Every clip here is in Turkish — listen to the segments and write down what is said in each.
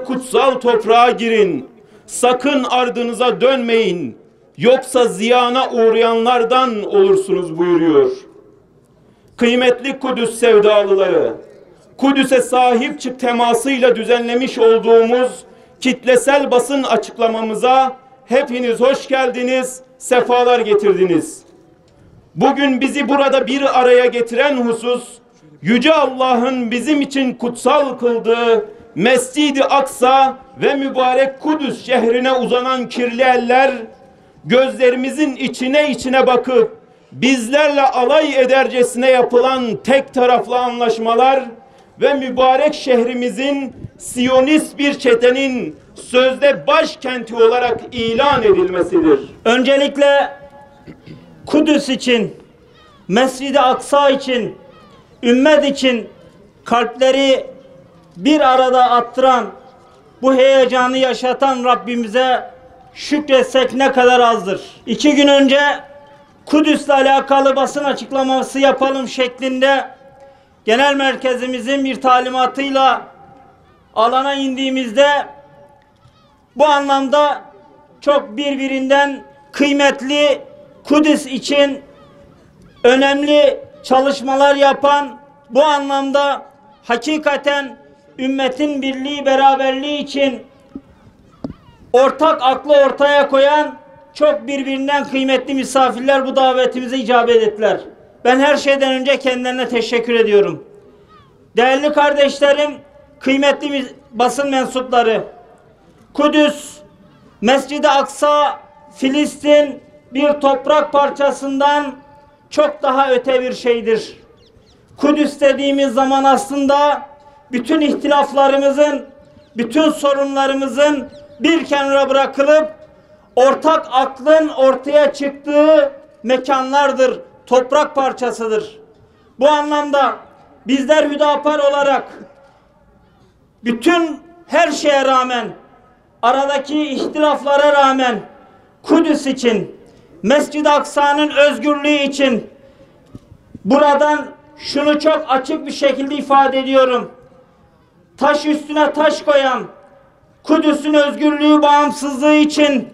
Kutsal toprağa girin. Sakın ardınıza dönmeyin. Yoksa ziyana uğrayanlardan olursunuz buyuruyor. Kıymetli Kudüs sevdalıları, Kudüs'e sahip çık temasıyla düzenlemiş olduğumuz kitlesel basın açıklamamıza hepiniz hoş geldiniz, sefalar getirdiniz. Bugün bizi burada bir araya getiren husus, Yüce Allah'ın bizim için kutsal kıldığı Mescid-i Aksa ve mübarek Kudüs şehrine uzanan kirli eller, gözlerimizin içine bakıp bizlerle alay edercesine yapılan tek taraflı anlaşmalar ve mübarek şehrimizin Siyonist bir çetenin sözde başkenti olarak ilan edilmesidir. Öncelikle Kudüs için, Mescid-i Aksa için, ümmet için kalpleri bir arada attıran, bu heyecanı yaşatan Rabbimize şükretsek ne kadar azdır. 2 gün önce Kudüs'le alakalı basın açıklaması yapalım şeklinde genel merkezimizin bir talimatıyla alana indiğimizde bu anlamda çok birbirinden kıymetli, Kudüs için önemli çalışmalar yapan, bu anlamda hakikaten ümmetin birliği, beraberliği için ortak aklı ortaya koyan çok birbirinden kıymetli misafirler bu davetimize icabet ettiler. Ben her şeyden önce kendilerine teşekkür ediyorum. Değerli kardeşlerim, kıymetli basın mensupları, Kudüs, Mescid-i Aksa, Filistin bir toprak parçasından çok daha öte bir şeydir. Kudüs dediğimiz zaman aslında bütün ihtilaflarımızın, bütün sorunlarımızın bir kenara bırakılıp ortak aklın ortaya çıktığı mekanlardır, toprak parçasıdır. Bu anlamda bizler Hüdapar olarak bütün her şeye rağmen, aradaki ihtilaflara rağmen Kudüs için, Mescid-i Aksa'nın özgürlüğü için buradan şunu çok açık bir şekilde ifade ediyorum. Taş üstüne taş koyan, Kudüs'ün özgürlüğü, bağımsızlığı için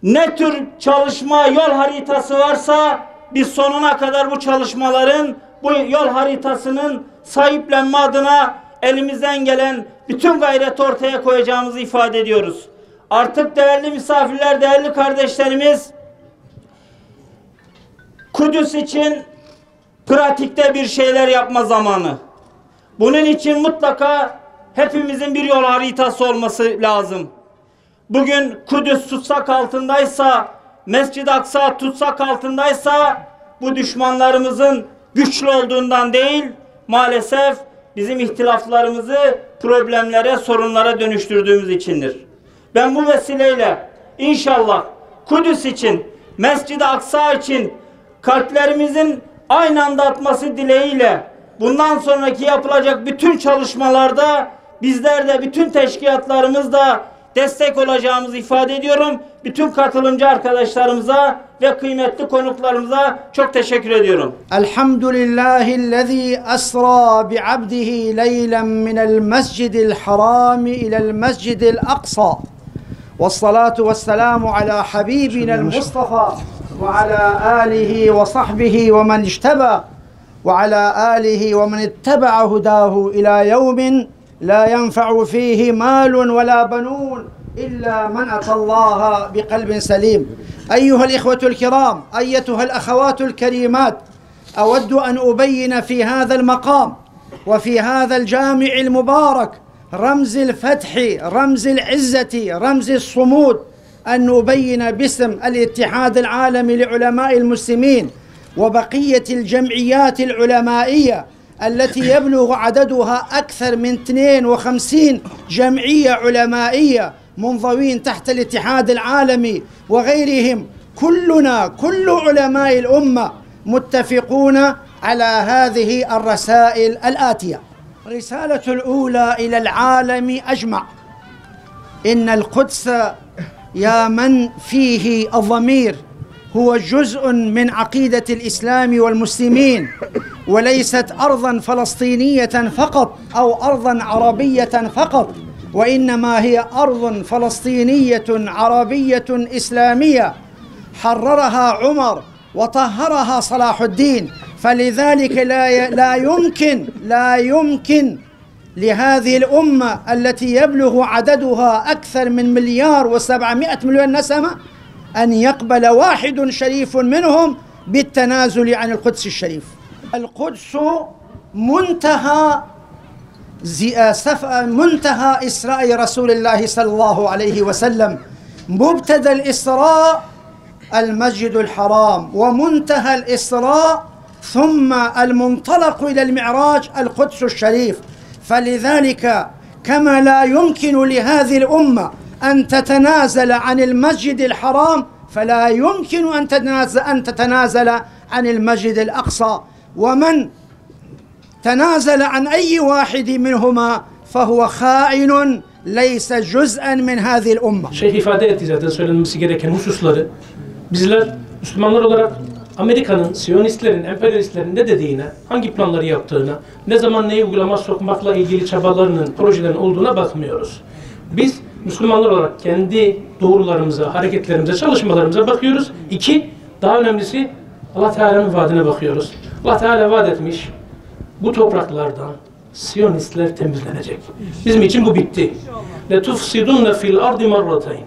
ne tür çalışma, yol haritası varsa biz sonuna kadar bu çalışmaların, bu yol haritasının sahiplenme adına elimizden gelen bütün gayreti ortaya koyacağımızı ifade ediyoruz. Artık değerli misafirler, değerli kardeşlerimiz, Kudüs için pratikte bir şeyler yapma zamanı. Bunun için mutlaka hepimizin bir yol haritası olması lazım. Bugün Kudüs tutsak altındaysa, Mescid-i Aksa tutsak altındaysa bu düşmanlarımızın güçlü olduğundan değil, maalesef bizim ihtilaflarımızı problemlere, sorunlara dönüştürdüğümüz içindir. Ben bu vesileyle inşallah Kudüs için, Mescid-i Aksa için kalplerimizin aynı anda atması dileğiyle bundan sonraki yapılacak bütün çalışmalarda bizler de, bütün teşkilatlarımız da destek olacağımızı ifade ediyorum. Bütün katılımcı arkadaşlarımıza ve kıymetli konuklarımıza çok teşekkür ediyorum. Elhamdülillahillezî esrâ bi'abdihi leylen minel mescidil harâmi ilel mescidil aksa. Vessalatu vesselamu ala habibinel Mustafa ve ala âlihi ve sahbihi ve men işteba ve ala âlihi ve men itteba'a hudâhu ilâ yevmin la yenfa'u fîhi mâlun ve lâ benûn إلا من أتى الله بقلب سليم. أيها الإخوة الكرام، أيتها الأخوات الكريمات، أود أن أبين في هذا المقام وفي هذا الجامع المبارك رمز الفتح، رمز العزة، رمز الصمود، أن أبين باسم الاتحاد العالمي لعلماء المسلمين وبقية الجمعيات العلمائية التي يبلغ عددها أكثر من 52 جمعية علمائية منضوين تحت الاتحاد العالمي وغيرهم. كلنا، كل علماء الأمة متفقون على هذه الرسائل الآتية. الرسالة الأولى إلى العالم أجمع: إن القدس يا من فيه الضمير هو جزء من عقيدة الإسلام والمسلمين وليست أرضا فلسطينية فقط أو أرضا عربية فقط، وإنما هي أرض فلسطينية عربية إسلامية حررها عمر وطهرها صلاح الدين. فلذلك لا يمكن لهذه الأمة التي يبلغ عددها أكثر من 1,700,000,000 نسمة أن يقبل واحد شريف منهم بالتنازل عن القدس الشريف. القدس منتهى إسراء رسول الله صلى الله عليه وسلم. مبتدأ الإسراء المسجد الحرام، ومنتهى الإسراء ثم المنطلق إلى المعراج القدس الشريف. فلذلك كما لا يمكن لهذه الأمة أن تتنازل عن المسجد الحرام فلا يمكن أن تتنازل عن المسجد الأقصى، ومن تنازل عن أي واحد منهما فهو خائن ليس جزءا من هذه الأمة. Şeyh ifade etti zaten söylenmesi gereken hususları. Bizler Müslümanlar olarak Amerika'nın, Siyonistlerin, emperyalistlerin ne dediğine, hangi planları yaptığına, ne zaman neyi uygulama sokmakla ilgili çabalarının, projelerin olduğuna bakmıyoruz. Biz Müslümanlar olarak kendi doğrularımıza, hareketlerimize, çalışmalarımıza bakıyoruz. İki, daha önemlisi Allah Teala'nın vaadine bakıyoruz. Allah Teala vaat etmiş, bu topraklardan Siyonistler temizlenecek. Bizim için bu bitti. لَتُفْسِدُنَّ فِي الْأَرْضِ مَرَّتَيْنِ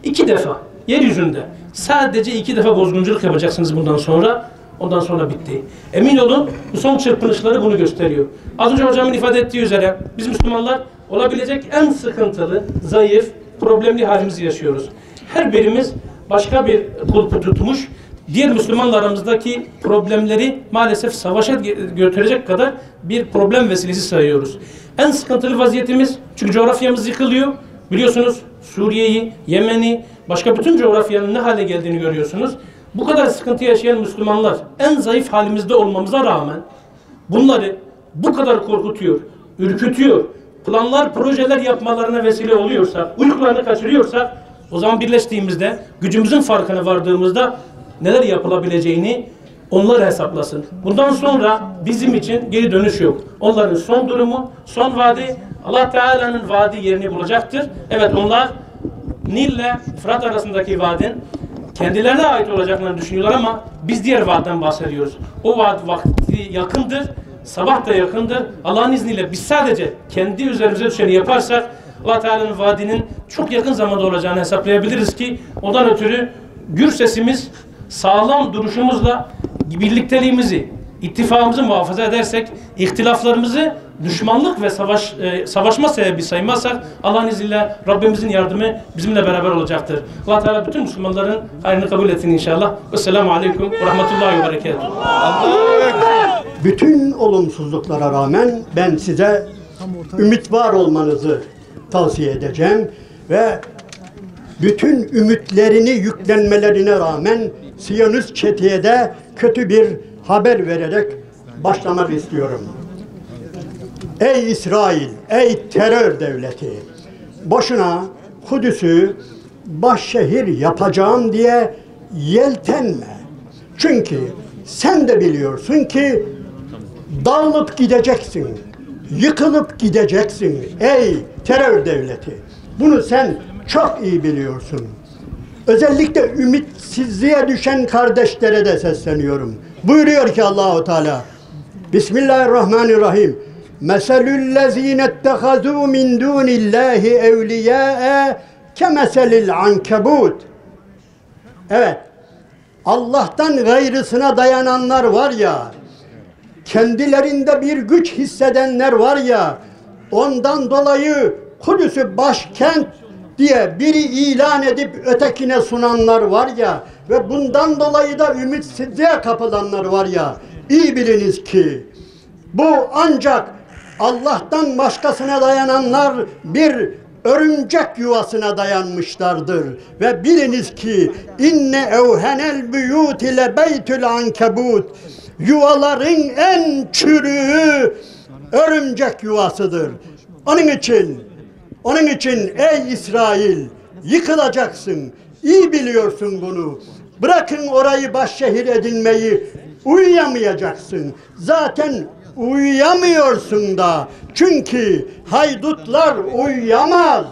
2 defa, yeryüzünde sadece 2 defa bozgunculuk yapacaksınız bundan sonra. Ondan sonra bitti. Emin olun bu son çırpınışları bunu gösteriyor. Az önce hocamın ifade ettiği üzere biz Müslümanlar olabilecek en sıkıntılı, zayıf, problemli halimizi yaşıyoruz. Her birimiz başka bir kulpu tutmuş, diğer Müslümanlarımızdaki problemleri maalesef savaşa götürecek kadar bir problem vesilesi sayıyoruz. En sıkıntılı vaziyetimiz, çünkü coğrafyamız yıkılıyor. Biliyorsunuz Suriye'yi, Yemen'i, başka bütün coğrafyanın ne hale geldiğini görüyorsunuz. Bu kadar sıkıntı yaşayan Müslümanlar en zayıf halimizde olmamıza rağmen bunları bu kadar korkutuyor, ürkütüyor, planlar, projeler yapmalarına vesile oluyorsa, uykularını kaçırıyorsa, o zaman birleştiğimizde, gücümüzün farkına vardığımızda neler yapılabileceğini onlar hesaplasın. Bundan sonra bizim için geri dönüş yok. Onların son durumu, son vaadi, Allah Teala'nın vaadi yerini bulacaktır. Evet, onlar Nil ile Fırat arasındaki vaadin kendilerine ait olacaklarını düşünüyorlar ama biz diğer vaadden bahsediyoruz. O vaad vakti yakındır, sabah da yakındır. Allah'ın izniyle biz sadece kendi üzerimize düşeni yaparsak Allah Teala'nın vaadinin çok yakın zamanda olacağını hesaplayabiliriz ki ondan ötürü gür sesimiz, sağlam duruşumuzla birlikteliğimizi, ittifakımızı muhafaza edersek, ihtilaflarımızı düşmanlık ve savaşma sebebi saymazsak Allah'ın izniyle Rabbimizin yardımı bizimle beraber olacaktır. Allah Teala bütün Müslümanların hayrını kabul etsin inşallah. Vesselamu aleyküm ve rahmetullahi ve berekatuhu. Bütün olumsuzluklara rağmen ben size ümit var olmanızı tavsiye edeceğim ve bütün ümitlerini yüklenmelerine rağmen Siyonist çeteye de kötü bir haber vererek başlamak istiyorum. Ey İsrail, ey terör devleti! Boşuna Kudüs'ü başşehir yapacağım diye yeltenme. Çünkü sen de biliyorsun ki dağılıp gideceksin, yıkılıp gideceksin ey terör devleti. Bunu sen çok iyi biliyorsun. Özellikle ümitsizliğe düşen kardeşlere de sesleniyorum. Buyuruyor ki Allahu Teala, Bismillahirrahmanirrahim. Meselüllezine ettehazû min dûnillâhi evliyâe kemeselil ankebut. Evet, Allah'tan gayrısına dayananlar var ya, kendilerinde bir güç hissedenler var ya, ondan dolayı Kudüs'ü başkent diye biri ilan edip ötekine sunanlar var ya ve bundan dolayı da ümitsizliğe kapılanlar var ya, iyi biliniz ki bu ancak Allah'tan başkasına dayananlar bir örümcek yuvasına dayanmışlardır ve biliniz ki inne evhenel buyut ile beytül ankebut, yuvaların en çürüğü örümcek yuvasıdır. Onun için ey İsrail, yıkılacaksın. İyi biliyorsun bunu. Bırakın orayı başşehir edinmeyi, uyuyamayacaksın. Zaten uyuyamıyorsun da. Çünkü haydutlar uyuyamaz,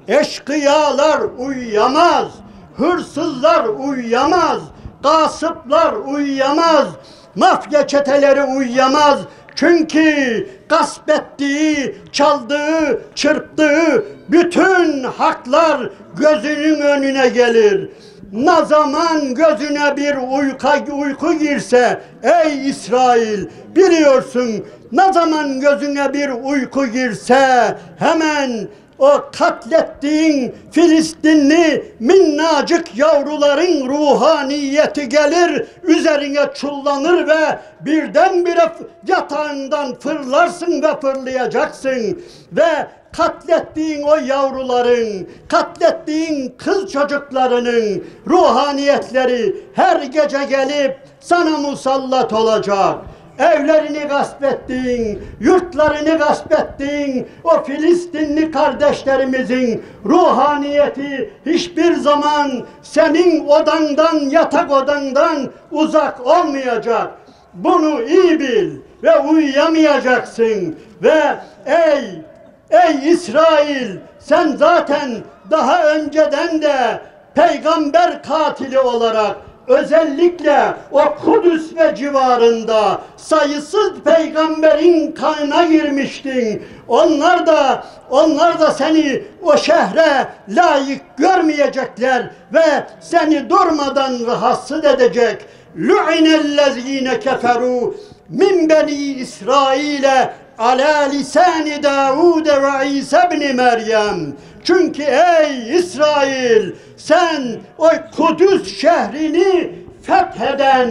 eşkıyalar uyuyamaz, hırsızlar uyuyamaz, gasıplar uyuyamaz, mafya çeteleri uyuyamaz. Çünkü gasp ettiği, çaldığı, çırptığı bütün haklar gözünün önüne gelir. Ne zaman gözüne bir uyku girse, ey İsrail, biliyorsun, ne zaman gözüne bir uyku girse hemen o katlettiğin Filistinli minnacık yavruların ruhaniyeti gelir, üzerine çullanır ve birdenbire yatağından fırlarsın ve fırlayacaksın ve katlettiğin o yavruların, katlettiğin kız çocuklarının ruhaniyetleri her gece gelip sana musallat olacak. Evlerini gasp ettiğin, yurtlarını gasp ettiğin o Filistinli kardeşlerimizin ruhaniyeti hiçbir zaman senin odandan, yatak odandan uzak olmayacak. Bunu iyi bil ve uyuyamayacaksın ve ey İsrail, sen zaten daha önceden de peygamber katili olarak özellikle o Kudüs ve civarında sayısız peygamberin kanına girmiştin. Onlar da seni o şehre layık görmeyecekler ve seni durmadan rahatsız edecek. Lu'inellezine keferu min beni İsrail'e ala lisani Davud ve İsa ibn Meryem. Çünkü ey İsrail, sen o Kudüs şehrini fetheden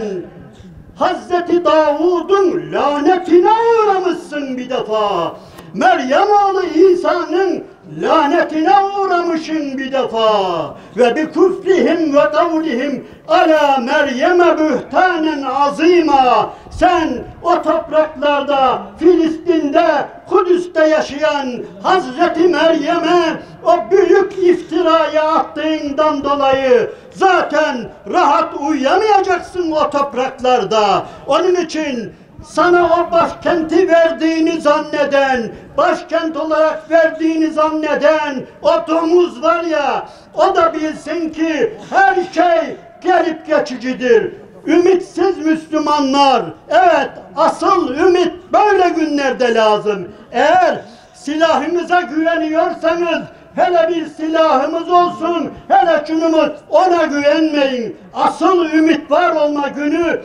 Hazreti Davud'un lanetine uğramışsın bir defa. Meryem oğlu İsa'nın lanetine uğramışsın bir defa. Ve bi küfrihim ve kavlihim ala Meryem'e bühtanen azima. Sen o topraklarda, Filistin'de, Kudüs'te yaşayan Hazreti Meryem'e o büyük iftiraya attığından dolayı zaten rahat uyuyamayacaksın o topraklarda. Onun için sana o başkenti verdiğini zanneden, başkent olarak verdiğini zanneden o domuz var ya, o da bilsin ki her şey gelip geçicidir. Ümitsiz Müslümanlar, evet, asıl ümit böyle günlerde lazım. Eğer silahınıza güveniyorsanız, hele bir silahımız olsun, hele şunumuz, ona güvenmeyin. Asıl ümit var olma günü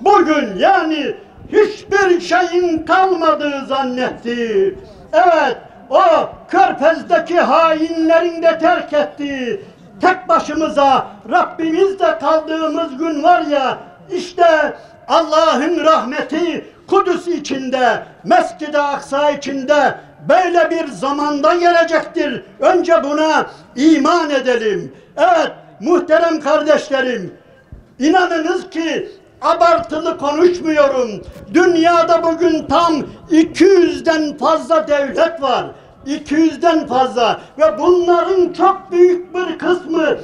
bugün, yani hiçbir şeyin kalmadığı zannetti. Evet, o Körfez'deki hainlerin de terk ettiği, tek başımıza Rabbimizle kaldığımız gün var ya, işte Allah'ın rahmeti Kudüs içinde, Mescid-i Aksa içinde böyle bir zamanda gelecektir. Önce buna iman edelim. Evet muhterem kardeşlerim, inanınız ki abartılı konuşmuyorum. Dünyada bugün tam 200'den fazla devlet var. 200'den fazla ve bunların çok büyük bir kısmı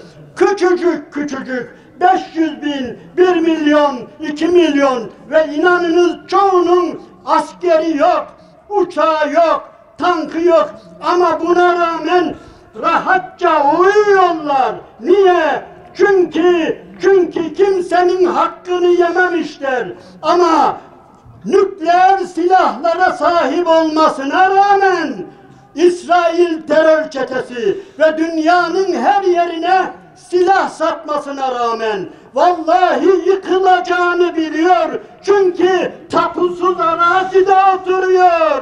küçücük 500 bin, 1 milyon, 2 milyon ve inanınız çoğunun askeri yok, uçağı yok, tankı yok ama buna rağmen rahatça uyuyorlar. Niye? Çünkü kimsenin hakkını yememişler ama nükleer silahlara sahip olmasına rağmen İsrail terör çetesi ve dünyanın her yerine silah satmasına rağmen vallahi yıkılacağını biliyor. Çünkü tapusuz arazide oturuyor.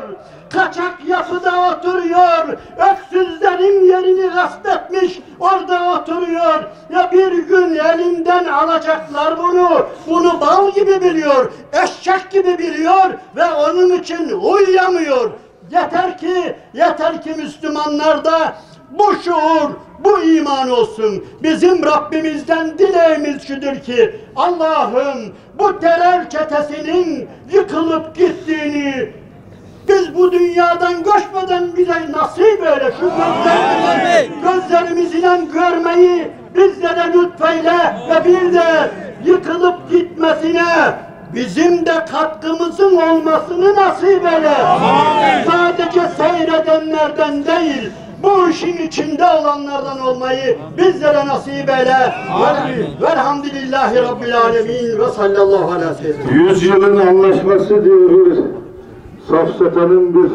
Kaçak yapıda oturuyor. Öksüzlerin yerini gasp etmiş orada oturuyor. Ya bir gün elinden alacaklar bunu. Bunu bal gibi biliyor. Eşek gibi biliyor ve onun için uyuyamıyor. Yeter ki Müslümanlarda bu şuur, bu iman olsun. Bizim Rabbimizden dileğimiz şudur ki Allah'ım bu terör çetesinin yıkılıp gittiğini biz bu dünyadan göçmeden bize nasip eyle. Şu gözlerimizle görmeyi bizlere lütfeyle ve bir de yıkılıp gitmesine bizim de katkımızın olmasını nasip eyle. Sadece seyredenlerden değil, bu işin içinde olanlardan olmayı bizlere nasip eyle. Velhamdülillahi Rabbil alemin ve sallallahu aleyhi ve sellem. 100 yılın anlaşması diyoruz. Safsatanın bir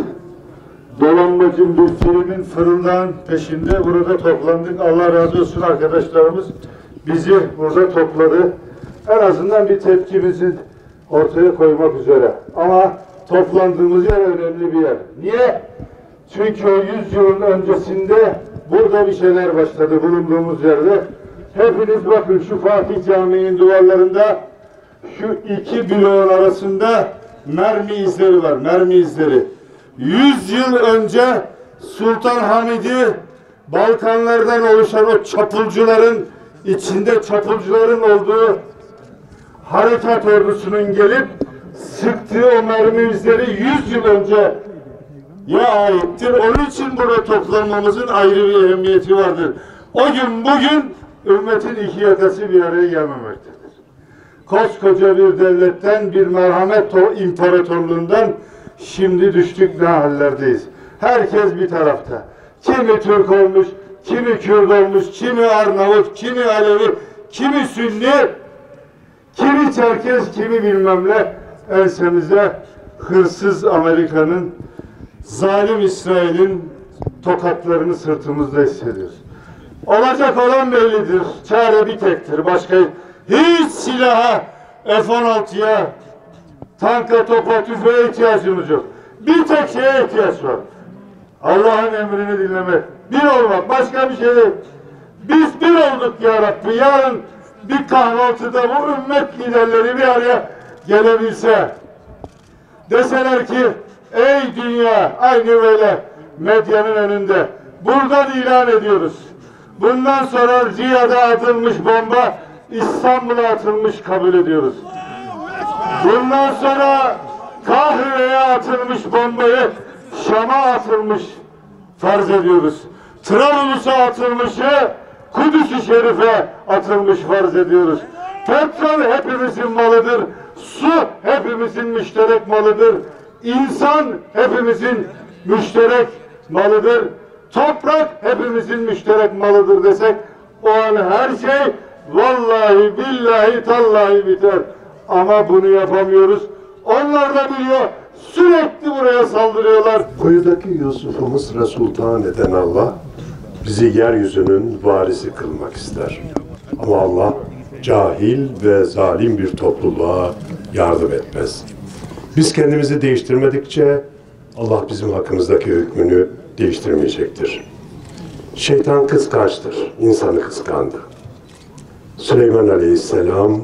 dolanbacın bir filmin fırından peşinde burada toplandık. Allah razı olsun arkadaşlarımız bizi burada topladı. En azından bir tepkimizi ortaya koymak üzere. Ama toplandığımız yer önemli bir yer. Niye? Çünkü o 100 yılın öncesinde burada bir şeyler başladı bulunduğumuz yerde. Hepiniz bakın şu Fatih Camii'nin duvarlarında şu iki bloğun arasında mermi izleri var, mermi izleri. 100 yıl önce Sultan Hamid'i Balkanlardan oluşan o çapulcuların içinde çapulcuların olduğu harekat ordusunun gelip sıktığı o mermi izleri 100 yıl önce ya aittir. Onun için burada toplanmamızın ayrı bir ehemmiyeti vardır. O gün bugün ümmetin iki yakası bir araya gelmemektedir. Koskoca bir devletten, bir merhamet imparatorluğundan şimdi düştük ne hallerdeyiz. Herkes bir tarafta. Kimi Türk olmuş, kimi Kürt olmuş, kimi Arnavut, kimi Alevi, kimi Sünni, kimi Çerkez, kimi bilmem ne. Ensemize hırsız Amerika'nın, zalim İsrail'in tokatlarını sırtımızda hissediyoruz. Olacak olan bellidir. Çare bir tektir. Başka hiç silaha, F-16'ya, tanka, topa, tüfeğe ihtiyacımız yok. Bir tek şeye ihtiyaç var. Allah'ın emrini dinlemek. Bir olmak. Başka bir şey değil. Biz bir olduk ya Rabbi. Yarın bir kahvaltıda bu ümmet liderleri bir araya gelebilse, deseler ki ey dünya, aynı böyle medyanın önünde buradan ilan ediyoruz. Bundan sonra Riyad'a atılmış bomba İstanbul'a atılmış kabul ediyoruz. Bundan sonra Kahire'ye atılmış bombayı Şam'a atılmış farz ediyoruz. Trablus'a atılmışı Kudüs-ü Şerif'e atılmış farz ediyoruz. Petrol hepimizin malıdır. Su hepimizin müşterek malıdır. İnsan hepimizin müşterek malıdır. Toprak hepimizin müşterek malıdır desek o an her şey vallahi billahi tallahi biter. Ama bunu yapamıyoruz. Onlar da biliyor. Sürekli buraya saldırıyorlar. Kuyudaki Yusuf'umuz Resul'tan eden Allah bizi yeryüzünün varisi kılmak ister. Ama Allah cahil ve zalim bir topluluğa yardım etmez. Biz kendimizi değiştirmedikçe Allah bizim hakkımızdaki hükmünü değiştirmeyecektir. Şeytan kıskançtır. İnsanı kıskandı. Süleyman Aleyhisselam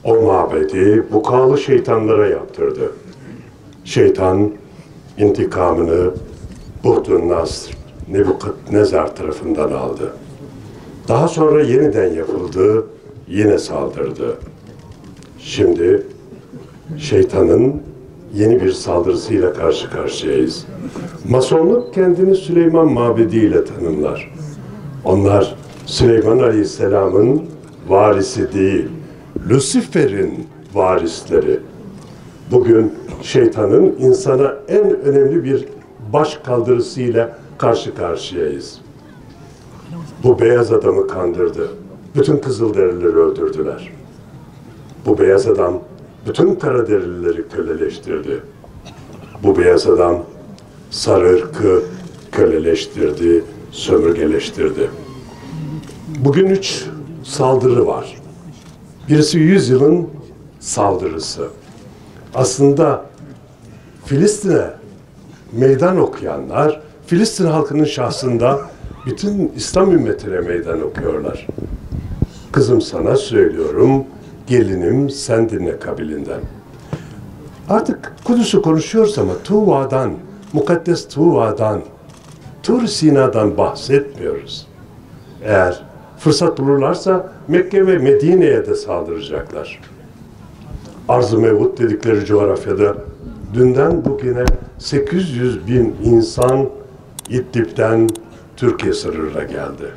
o mabedi vukalı şeytanlara yaptırdı. Şeytan intikamını Buhtun Nasr Nebukadnezar tarafından aldı. Daha sonra yeniden yapıldı, yine saldırdı. Şimdi şeytanın yeni bir saldırısıyla karşı karşıyayız. Masonluk kendini Süleyman Mabedi ile tanımlar. Onlar Süleyman Aleyhisselam'ın varisi değil, Lucifer'in varisleri. Bugün şeytanın insana en önemli bir baş kaldırısıyla karşı karşıyayız. Bu beyaz adamı kandırdı. Bütün Kızılderilileri öldürdüler. Bu beyaz adam bütün Karaderilileri köleleştirdi. Bu beyaz adam sarı ırkı köleleştirdi, sömürgeleştirdi. Bugün 3 saldırı var. Birisi 100 yılın saldırısı. Aslında Filistin'e meydan okuyanlar, Filistin halkının şahsında bütün İslam ümmetine meydan okuyorlar. Kızım sana söylüyorum, gelinim sen dinle kabilinden. Artık Kudüs'ü konuşuyoruz ama Tuva'dan, mukaddes Tuva'dan, Tur Sina'dan bahsetmiyoruz. Eğer fırsat bulurlarsa Mekke ve Medine'ye de saldıracaklar. Arz-ı Mevut dedikleri coğrafyada dünden bugüne 800 bin insan İdlib'den Türkiye sınırına geldi.